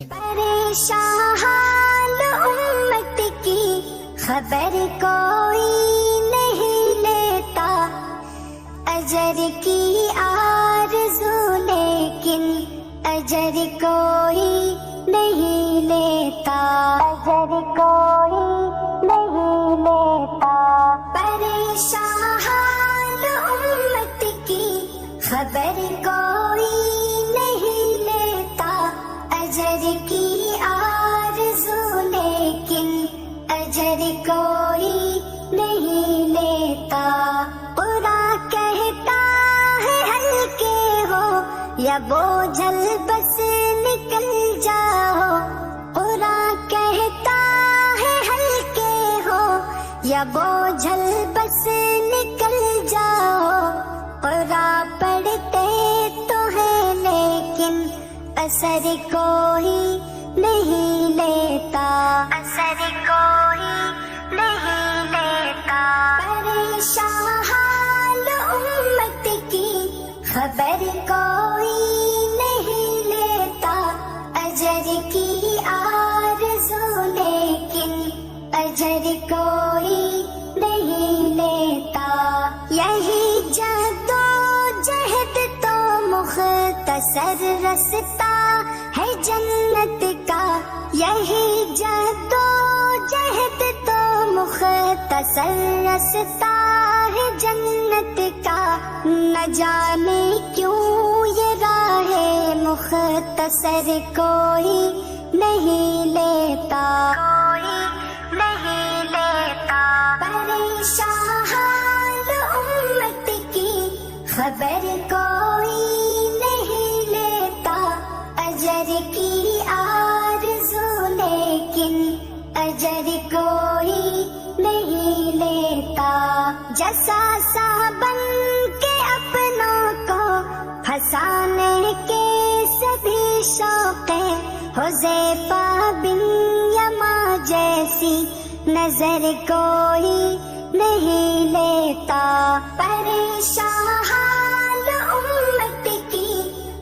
پریشان حال امت کی خبر کوئی نہیں لیتا، اجر کی آرزو لیکن اجر کوئی نہیں لیتا، اجر کوئی نہیں لیتا۔ پریشان حال امت کی خبر کوئی نہیں لیتا، اجر کی آرزو لیکن اجر کوئی نہیں لیتا۔ برا کہتا ہے ہلکے ہو یا بوجھل بس نکل جاؤ، برا کہتا ہے ہلکے ہو یا بوجھل بس نکل جاؤ۔ برا پڑھتے تو ہے لیکن اثر کوئی نہیں لیتا، اثر کوئی نہیں لیتا۔ پریشان حال امت کی خبر کوئی نہیں لیتا، اجر کی آرزو لیکن اجر کوئی نہیں لیتا۔ یہی جہد و جہد تو مختصر رستہ ہے جنت کا، یہی جہد و جہد تو مختصر رستہ ہے جنت کا۔ نہ جانے کیوں یہ راہ مختصر کوئی نہیں لیتا، کوئی نہیں لیتا۔ پریشان حال امت کی خبر کوئی نہیں لیتا، اجر کی آرزو لیکن اجر کوئی نہیں لیتا۔ جساسا بن کے اپنوں کو پھنسانے کے سبھی شوق حذیفہ بن یما جیسی نظر کوئی نہیں لیتا۔ پریشان حال امت کی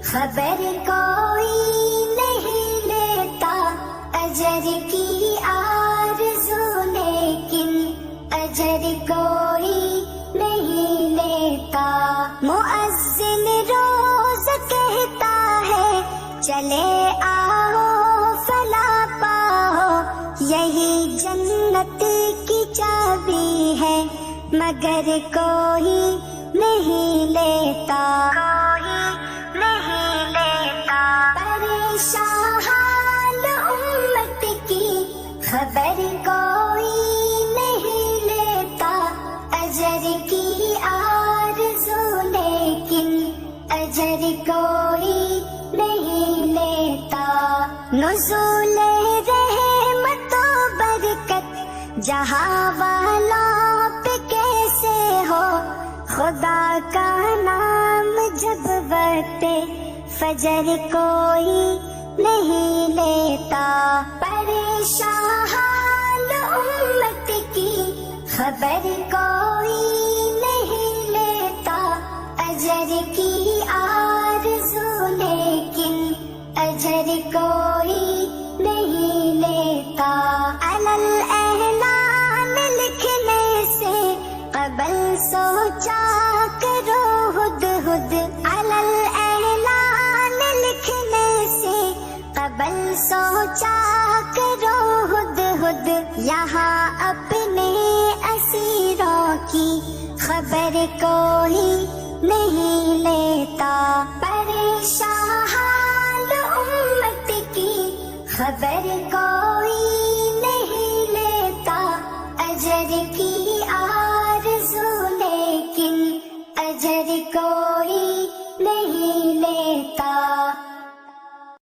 خبر کوئی نہیں لیتا، اجر کی آرزو لیکن اجر کوئی نہیں لیتا۔ مؤذن روز کہتا ہے چلے آؤ فلاح پاؤ، یہی جنت کی چابی ہے مگر کوئی نہیں لیتا، کوئی نہیں لیتا۔ پریشان حال امت کی خبر کوئی نہیں لیتا، اجر کی آرزو لیکن اجر کوئی نہیں لیتا۔ نزول رحمت و برکت جہاں والوں پہ کیسے ہو، خدا کا نام جب وقت فجر کوئی نہیں لیتا۔ پریشان حال امت کی خبر کوئی نہیں لیتا، اجر کی آرزو لیکن اجر کوئی نہیں لیتا۔ علی الاعلان لکھنے سے قبل سوچا کرو ہد ہد، علی الاعلان لکھنے سے قبل سوچا کرو ہد ہد، یہاں اپنے اسیروں کی خبر کوئی نہیں لیتا۔ پریشان حال امت کی خبر کوئی